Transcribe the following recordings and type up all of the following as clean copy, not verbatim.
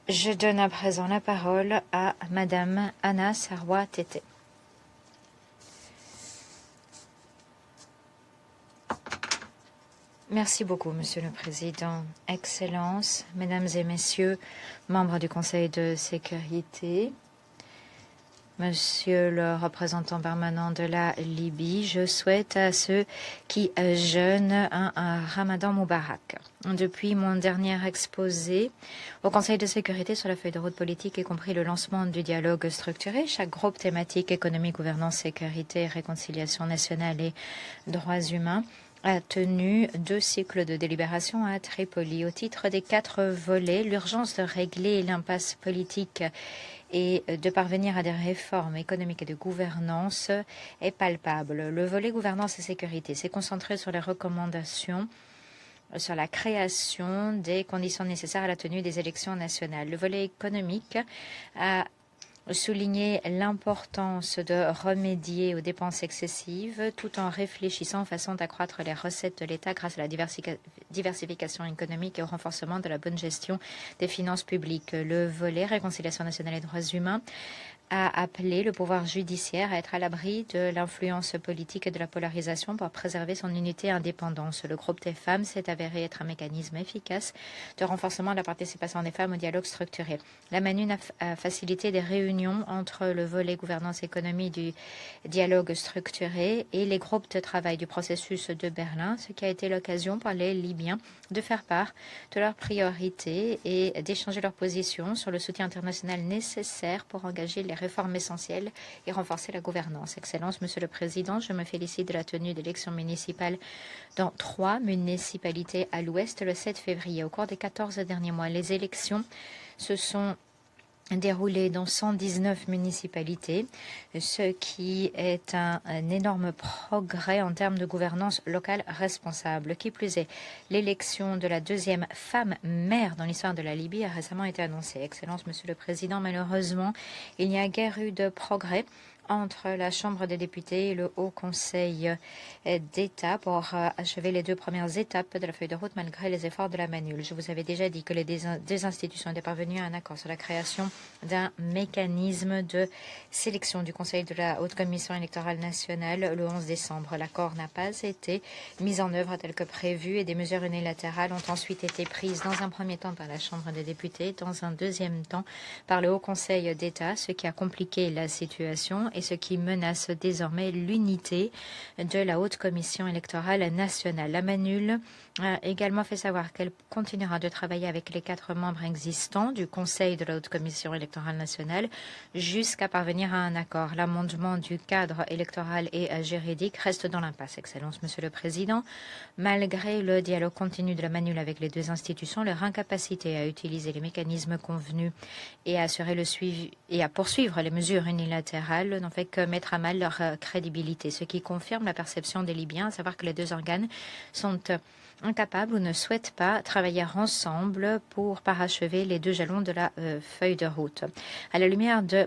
Je donne à présent la parole à Madame Anna Sarwa-Tété. Merci beaucoup, Monsieur le Président. Excellences, Mesdames et Messieurs, membres du Conseil de sécurité, Monsieur le représentant permanent de la Libye, je souhaite à ceux qui jeûnent un Ramadan Moubarak. Depuis mon dernier exposé au Conseil de sécurité sur la feuille de route politique, y compris le lancement du dialogue structuré, chaque groupe thématique économie, gouvernance, sécurité, réconciliation nationale et droits humains a tenu 2 cycles de délibération à Tripoli. Au titre des 4 volets, l'urgence de régler l'impasse politique et de parvenir à des réformes économiques et de gouvernance est palpable. Le volet gouvernance et sécurité s'est concentré sur les recommandations sur la création des conditions nécessaires à la tenue des élections nationales. Le volet économique a souligné l'importance de remédier aux dépenses excessives tout en réfléchissant aux façons d'accroître les recettes de l'État grâce à la diversification économique et au renforcement de la bonne gestion des finances publiques. Le volet réconciliation nationale et droits humains a appelé le pouvoir judiciaire à être à l'abri de l'influence politique et de la polarisation pour préserver son unité et indépendance. Le groupe des femmes s'est avéré être un mécanisme efficace de renforcement de la participation des femmes au dialogue structuré. La MANUN a facilité des réunions entre le volet gouvernance économie du dialogue structuré et les groupes de travail du processus de Berlin, ce qui a été l'occasion pour les Libyens de faire part de leurs priorités et d'échanger leurs positions sur le soutien international nécessaire pour engager les réformes essentielles et renforcer la gouvernance. Excellences, Monsieur le Président, je me félicite de la tenue d'élections municipales dans 3 municipalités à l'ouest le 7 février. Au cours des 14 derniers mois, les élections se sont déroulées dans 119 municipalités, ce qui est un énorme progrès en termes de gouvernance locale responsable. Qui plus est, l'élection de la 2e femme maire dans l'histoire de la Libye a récemment été annoncée. Excellences, Monsieur le Président, malheureusement, il n'y a guère eu de progrès entre la Chambre des députés et le Haut Conseil d'État pour achever les 2 premières étapes de la feuille de route malgré les efforts de la MANUL. Je vous avais déjà dit que les 2 institutions étaient parvenues à un accord sur la création d'un mécanisme de sélection du Conseil de la Haute Commission électorale nationale le 11 décembre. L'accord n'a pas été mis en œuvre tel que prévu et des mesures unilatérales ont ensuite été prises dans un premier temps par la Chambre des députés, dans un deuxième temps par le Haut Conseil d'État, ce qui a compliqué la situation et ce qui menace désormais l'unité de la Haute Commission électorale nationale. La MANUL a également fait savoir qu'elle continuera de travailler avec les 4 membres existants du Conseil de la Haute Commission électorale nationale jusqu'à parvenir à un accord. L'amendement du cadre électoral et juridique reste dans l'impasse. Excellences, Monsieur le Président, malgré le dialogue continu de la MANUL avec les 2 institutions, leur incapacité à utiliser les mécanismes convenus et à assurer le suivi et à poursuivre les mesures unilatérales n'ont fait que mettre à mal leur crédibilité, ce qui confirme la perception des Libyens, à savoir que les 2 organes sont incapables ou ne souhaitent pas travailler ensemble pour parachever les 2 jalons de la feuille de route. À la lumière de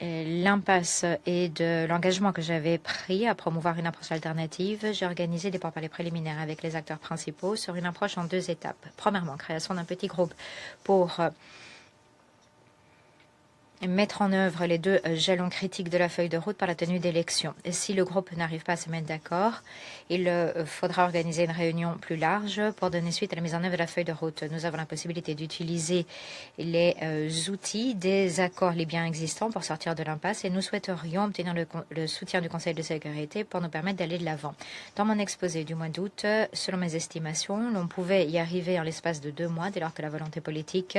l'impasse et de l'engagement que j'avais pris à promouvoir une approche alternative, j'ai organisé des pourparlers préliminaires avec les acteurs principaux sur une approche en 2 étapes. Premièrement, création d'un petit groupe pour mettre en œuvre les 2 jalons critiques de la feuille de route par la tenue d'élections. Et si le groupe n'arrive pas à se mettre d'accord, il faudra organiser une réunion plus large pour donner suite à la mise en œuvre de la feuille de route. Nous avons la possibilité d'utiliser les outils des accords libyens existants pour sortir de l'impasse et nous souhaiterions obtenir le soutien du Conseil de sécurité pour nous permettre d'aller de l'avant. Dans mon exposé du mois d'août, selon mes estimations, l'on pouvait y arriver en l'espace de 2 mois dès lors que la volonté politique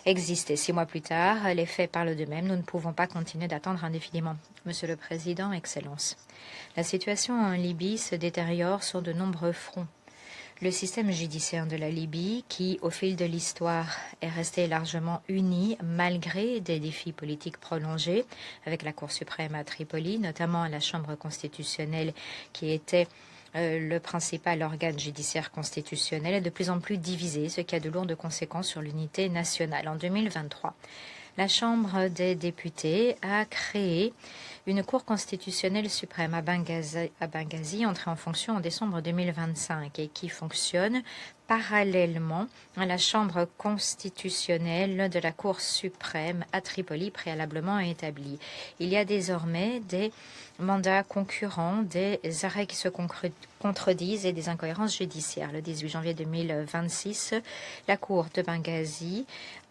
existait. 6 mois plus tard, les faits parlent de même, nous ne pouvons pas continuer d'attendre indéfiniment. Monsieur le Président, Excellences, la situation en Libye se détériore sur de nombreux fronts. Le système judiciaire de la Libye, qui, au fil de l'histoire, est resté largement uni malgré des défis politiques prolongés, avec la Cour suprême à Tripoli, notamment la Chambre constitutionnelle qui était le principal organe judiciaire constitutionnel, est de plus en plus divisé, ce qui a de lourdes conséquences sur l'unité nationale. En 2023, la Chambre des députés a créé une cour constitutionnelle suprême à Benghazi, entrée en fonction en décembre 2025 et qui fonctionne parallèlement à la Chambre constitutionnelle de la Cour suprême à Tripoli, préalablement établie. Il y a désormais des mandats concurrents, des arrêts qui se contredisent et des incohérences judiciaires. Le 18 janvier 2026, la Cour de Benghazi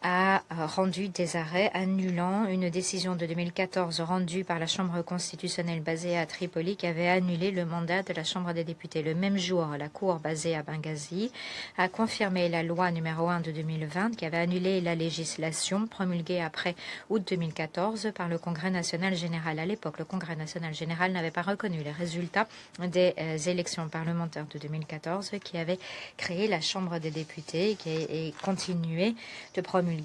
a rendu des arrêts annulant une décision de 2014 rendue par la Chambre constitutionnelle basée à Tripoli qui avait annulé le mandat de la Chambre des députés. Le même jour, la Cour basée à Benghazi a confirmé la loi numéro 1 de 2020 qui avait annulé la législation promulguée après août 2014 par le Congrès national général. À l'époque, le Congrès national général n'avait pas reconnu les résultats des élections parlementaires de 2014 qui avaient créé la Chambre des députés et continué de promulguer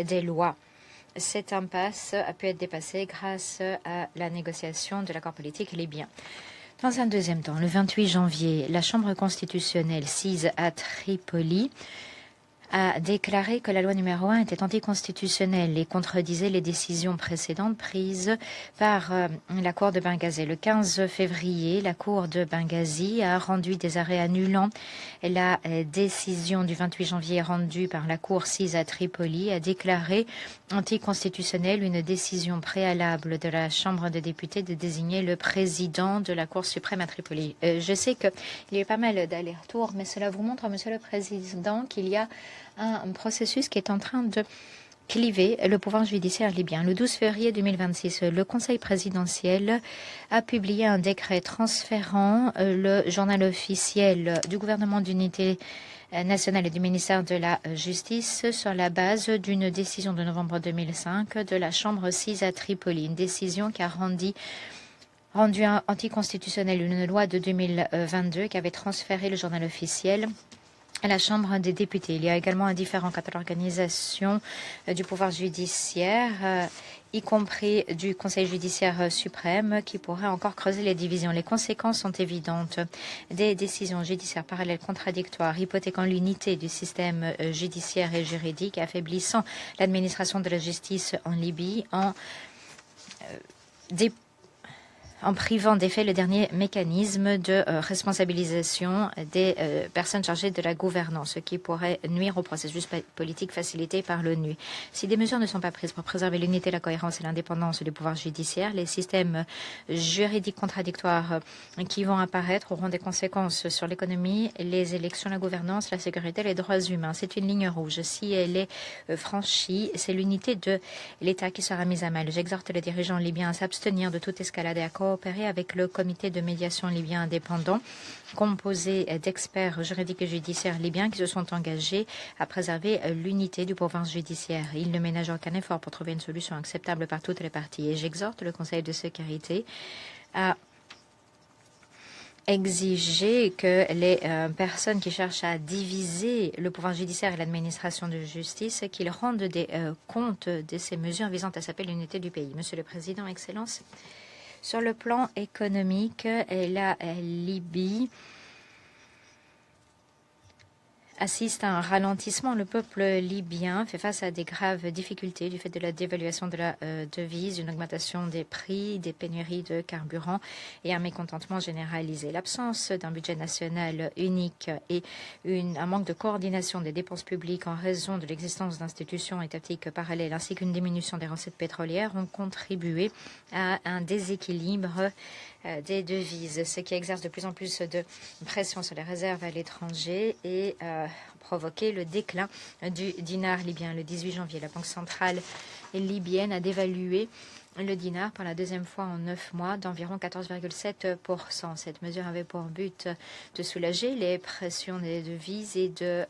des lois. Cette impasse a pu être dépassée grâce à la négociation de l'accord politique libyen. Dans un deuxième temps, le 28 janvier, la Chambre constitutionnelle sise à Tripoli a déclaré que la loi numéro 1 était anticonstitutionnelle et contredisait les décisions précédentes prises par la Cour de Benghazi. Le 15 février, la Cour de Benghazi a rendu des arrêts annulant la décision du 28 janvier rendue par la Cour sise à Tripoli, a déclaré anticonstitutionnelle une décision préalable de la Chambre des députés de désigner le président de la Cour suprême à Tripoli. Je sais qu'il y a pas mal d'allers-retours, mais cela vous montre, Monsieur le Président, qu'il y a un processus qui est en train de cliver le pouvoir judiciaire libyen. Le 12 février 2026, le Conseil présidentiel a publié un décret transférant le journal officiel du gouvernement d'unité nationale et du ministère de la Justice sur la base d'une décision de novembre 2005 de la Chambre 6 à Tripoli. Une décision qui a rendu anticonstitutionnelle une loi de 2022 qui avait transféré le journal officiel à la Chambre des députés. Il y a également un différent quant à l'organisation du pouvoir judiciaire, y compris du Conseil judiciaire suprême, qui pourrait encore creuser les divisions. Les conséquences sont évidentes. Des décisions judiciaires parallèles contradictoires, hypothéquant l'unité du système judiciaire et juridique, affaiblissant l'administration de la justice en Libye, en privant d'effet le dernier mécanisme de responsabilisation des personnes chargées de la gouvernance, ce qui pourrait nuire au processus politique facilité par l'ONU. Si des mesures ne sont pas prises pour préserver l'unité, la cohérence et l'indépendance du pouvoir judiciaire, les systèmes juridiques contradictoires qui vont apparaître auront des conséquences sur l'économie, les élections, la gouvernance, la sécurité, les droits humains. C'est une ligne rouge. Si elle est franchie, c'est l'unité de l'État qui sera mise à mal. J'exhorte les dirigeants libyens à s'abstenir de toute escalade et à coopérer avec le comité de médiation libyen indépendant, composé d'experts juridiques et judiciaires libyens qui se sont engagés à préserver l'unité du pouvoir judiciaire. Ils ne ménagent aucun effort pour trouver une solution acceptable par toutes les parties. Et j'exhorte le Conseil de sécurité à exiger que les personnes qui cherchent à diviser le pouvoir judiciaire et l'administration de justice, qu'ils rendent des comptes de ces mesures visant à s'appeler l'unité du pays. Monsieur le Président, Excellence, sur le plan économique, la Libye assiste à un ralentissement. Le peuple libyen fait face à des graves difficultés du fait de la dévaluation de la devise, une augmentation des prix, des pénuries de carburant et un mécontentement généralisé. L'absence d'un budget national unique et un manque de coordination des dépenses publiques en raison de l'existence d'institutions étatiques parallèles ainsi qu'une diminution des recettes pétrolières ont contribué à un déséquilibre des devises, ce qui exerce de plus en plus de pression sur les réserves à l'étranger et provoqué le déclin du dinar libyen. Le 18 janvier, la Banque centrale libyenne a dévalué le dinar pour la deuxième fois en 9 mois d'environ 14,7%. Cette mesure avait pour but de soulager les pressions des devises et de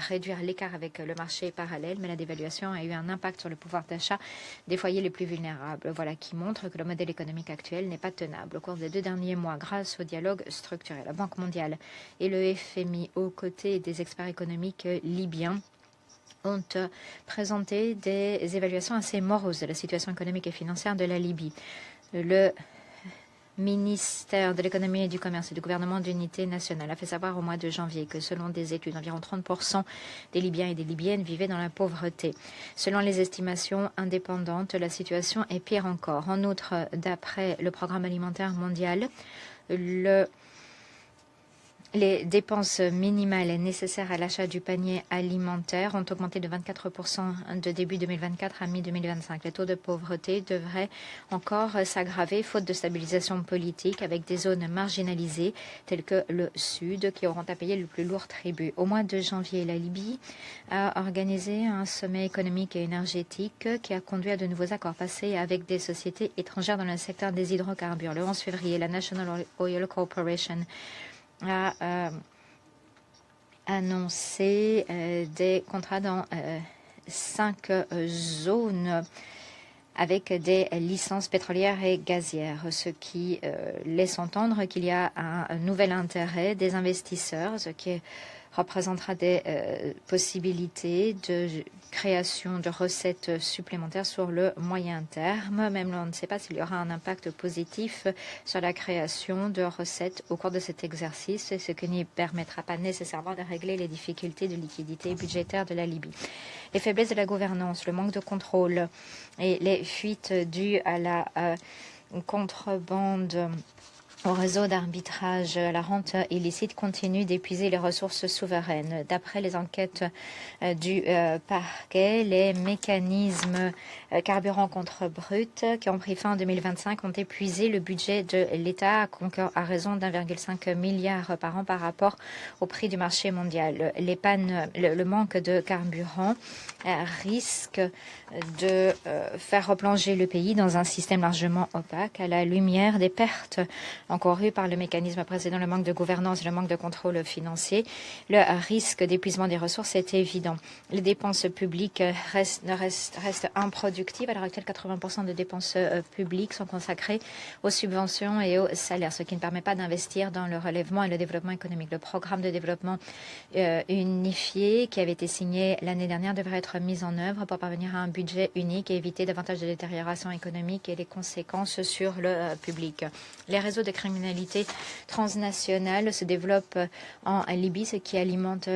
réduire l'écart avec le marché parallèle, mais la dévaluation a eu un impact sur le pouvoir d'achat des foyers les plus vulnérables. Voilà qui montre que le modèle économique actuel n'est pas tenable. Au cours des 2 derniers mois, grâce au dialogue structuré, la Banque mondiale et le FMI, aux côtés des experts économiques libyens, ont présenté des évaluations assez moroses de la situation économique et financière de la Libye. Le ministère de l'économie et du commerce et du gouvernement d'unité nationale a fait savoir au mois de janvier que selon des études, environ 30% des Libyens et des Libyennes vivaient dans la pauvreté. Selon les estimations indépendantes, la situation est pire encore. En outre, d'après le programme alimentaire mondial, les dépenses minimales nécessaires à l'achat du panier alimentaire ont augmenté de 24% de début 2024 à mi-2025. Les taux de pauvreté devraient encore s'aggraver faute de stabilisation politique avec des zones marginalisées telles que le Sud qui auront à payer le plus lourd tribut. Au mois de janvier, la Libye a organisé un sommet économique et énergétique qui a conduit à de nouveaux accords passés avec des sociétés étrangères dans le secteur des hydrocarbures. Le 11 février, la National Oil Corporation a annoncé des contrats dans 5 zones avec des licences pétrolières et gazières, ce qui laisse entendre qu'il y a un nouvel intérêt des investisseurs, ce qui représentera des possibilités de création de recettes supplémentaires sur le moyen terme. Même on ne sait pas s'il y aura un impact positif sur la création de recettes au cours de cet exercice, ce qui n'y permettra pas nécessairement de régler les difficultés de liquidité budgétaire de la Libye. Les faiblesses de la gouvernance, le manque de contrôle et les fuites dues à la contrebande au réseau d'arbitrage, la rente illicite continue d'épuiser les ressources souveraines. D'après les enquêtes du parquet, les mécanismes carburant contre brut qui ont pris fin en 2025 ont épuisé le budget de l'État à raison d'1,5 milliard par an par rapport au prix du marché mondial. Les pannes, le manque de carburant risque de faire replonger le pays dans un système largement opaque à la lumière des pertes encouru par le mécanisme précédent, le manque de gouvernance, le manque de contrôle financier. Le risque d'épuisement des ressources est évident. Les dépenses publiques restent improductives. À l'heure actuelle, 80% des dépenses publiques sont consacrées aux subventions et aux salaires, ce qui ne permet pas d'investir dans le relèvement et le développement économique. Le programme de développement unifié qui avait été signé l'année dernière devrait être mis en œuvre pour parvenir à un budget unique et éviter davantage de détérioration économique et les conséquences sur le public. Les réseaux de criminalité transnationale se développent en Libye, ce qui alimente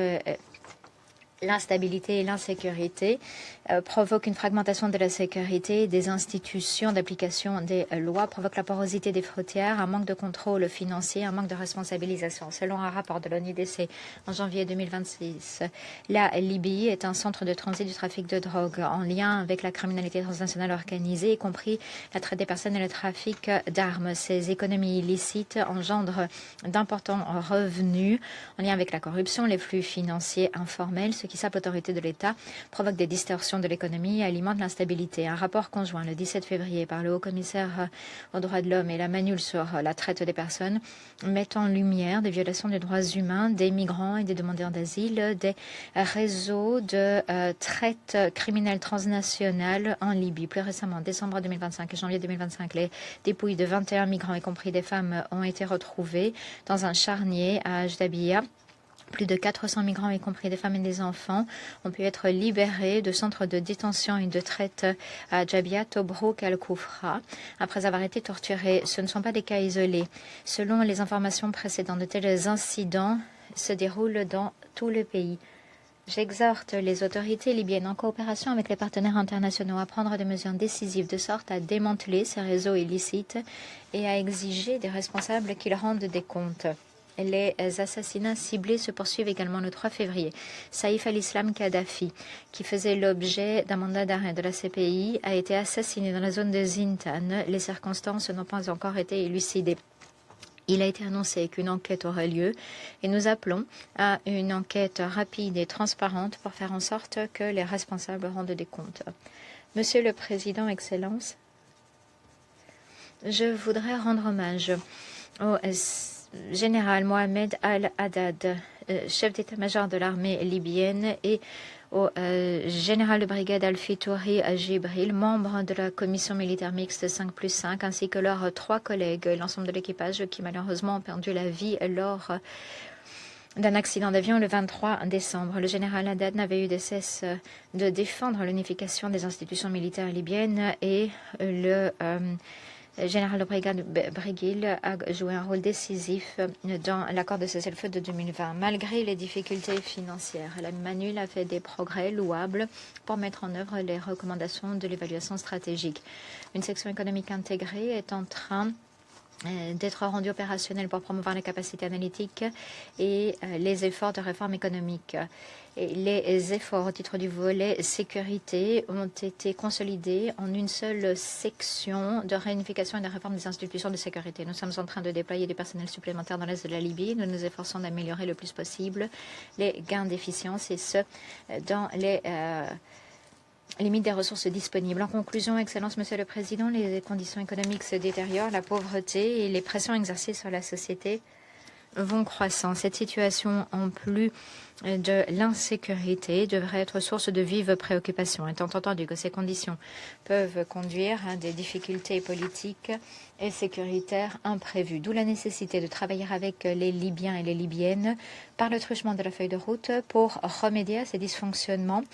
l'instabilité et l'insécurité, provoque une fragmentation de la sécurité des institutions d'application des lois, provoque la porosité des frontières, un manque de contrôle financier, un manque de responsabilisation. Selon un rapport de l'ONUDC en janvier 2026, la Libye est un centre de transit du trafic de drogue en lien avec la criminalité transnationale organisée, y compris la traite des personnes et le trafic d'armes. Ces économies illicites engendrent d'importants revenus en lien avec la corruption, les flux financiers informels, ce qui sape l'autorité de l'État, provoque des distorsions de l'économie et alimente l'instabilité. Un rapport conjoint le 17 février par le haut-commissaire aux droits de l'homme et la MANUL sur la traite des personnes met en lumière des violations des droits humains des migrants et des demandeurs d'asile, des réseaux de traite criminelle transnationale en Libye. Plus récemment, en décembre 2025 et janvier 2025, les dépouilles de 21 migrants, y compris des femmes, ont été retrouvées dans un charnier à Ajdabiya. Plus de 400 migrants, y compris des femmes et des enfants, ont pu être libérés de centres de détention et de traite à Djabia, Tobrouk et Al-Koufra, après avoir été torturés. Ce ne sont pas des cas isolés. Selon les informations précédentes, de tels incidents se déroulent dans tout le pays. J'exhorte les autorités libyennes en coopération avec les partenaires internationaux à prendre des mesures décisives de sorte à démanteler ces réseaux illicites et à exiger des responsables qu'ils rendent des comptes. Les assassinats ciblés se poursuivent également le 3 février. Saïf al-Islam Kadhafi, qui faisait l'objet d'un mandat d'arrêt de la CPI, a été assassiné dans la zone de Zintan. Les circonstances n'ont pas encore été élucidées. Il a été annoncé qu'une enquête aura lieu et nous appelons à une enquête rapide et transparente pour faire en sorte que les responsables rendent des comptes. Monsieur le Président, Excellence, je voudrais rendre hommage au général Mohamed Al-Haddad, chef d'état-major de l'armée libyenne, et au général de brigade Al-Fitouri Jibril, membre de la commission militaire mixte 5+5, ainsi que leurs 3 collègues et l'ensemble de l'équipage qui malheureusement ont perdu la vie lors d'un accident d'avion le 23 décembre. Le général Haddad n'avait eu de cesse de défendre l'unification des institutions militaires libyennes et le Le général de brigade Briguil a joué un rôle décisif dans l'accord de cessez-le-feu de 2020. Malgré les difficultés financières, la MANUL a fait des progrès louables pour mettre en œuvre les recommandations de l'évaluation stratégique. Une section économique intégrée est en train d'être rendue opérationnelle pour promouvoir les capacités analytiques et les efforts de réforme économique. Et les efforts au titre du volet sécurité ont été consolidés en une seule section de réunification et de réforme des institutions de sécurité. Nous sommes en train de déployer des personnels supplémentaires dans l'est de la Libye. Nous nous efforçons d'améliorer le plus possible les gains d'efficience et ce, dans les limite des ressources disponibles. En conclusion, Excellence, Monsieur le Président, les conditions économiques se détériorent, la pauvreté et les pressions exercées sur la société vont croissant. Cette situation, en plus de l'insécurité, devrait être source de vives préoccupations. Étant entendu que ces conditions peuvent conduire à des difficultés politiques et sécuritaires imprévues, d'où la nécessité de travailler avec les Libyens et les Libyennes par le truchement de la feuille de route pour remédier à ces dysfonctionnements,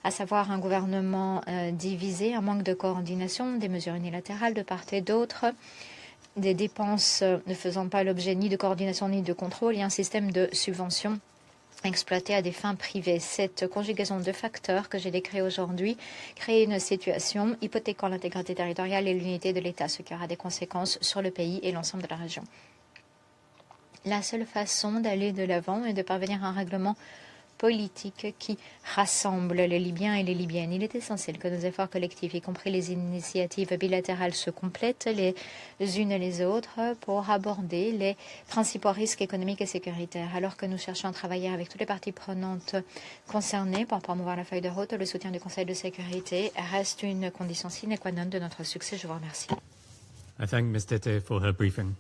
à savoir un gouvernement divisé, un manque de coordination, des mesures unilatérales de part et d'autre, des dépenses ne faisant pas l'objet ni de coordination ni de contrôle et un système de subvention exploité à des fins privées. Cette conjugaison de facteurs que j'ai décrit aujourd'hui crée une situation hypothéquant l'intégrité territoriale et l'unité de l'État, ce qui aura des conséquences sur le pays et l'ensemble de la région. La seule façon d'aller de l'avant est de parvenir à un règlement politique qui rassemble les Libyens et les Libyennes. Il est essentiel que nos efforts collectifs, y compris les initiatives bilatérales, se complètent les unes et les autres pour aborder les principaux risques économiques et sécuritaires. Alors que nous cherchons à travailler avec toutes les parties prenantes concernées pour promouvoir la feuille de route, le soutien du Conseil de sécurité reste une condition sine qua non de notre succès. Je vous remercie. I thank Ms. Tete for her briefing.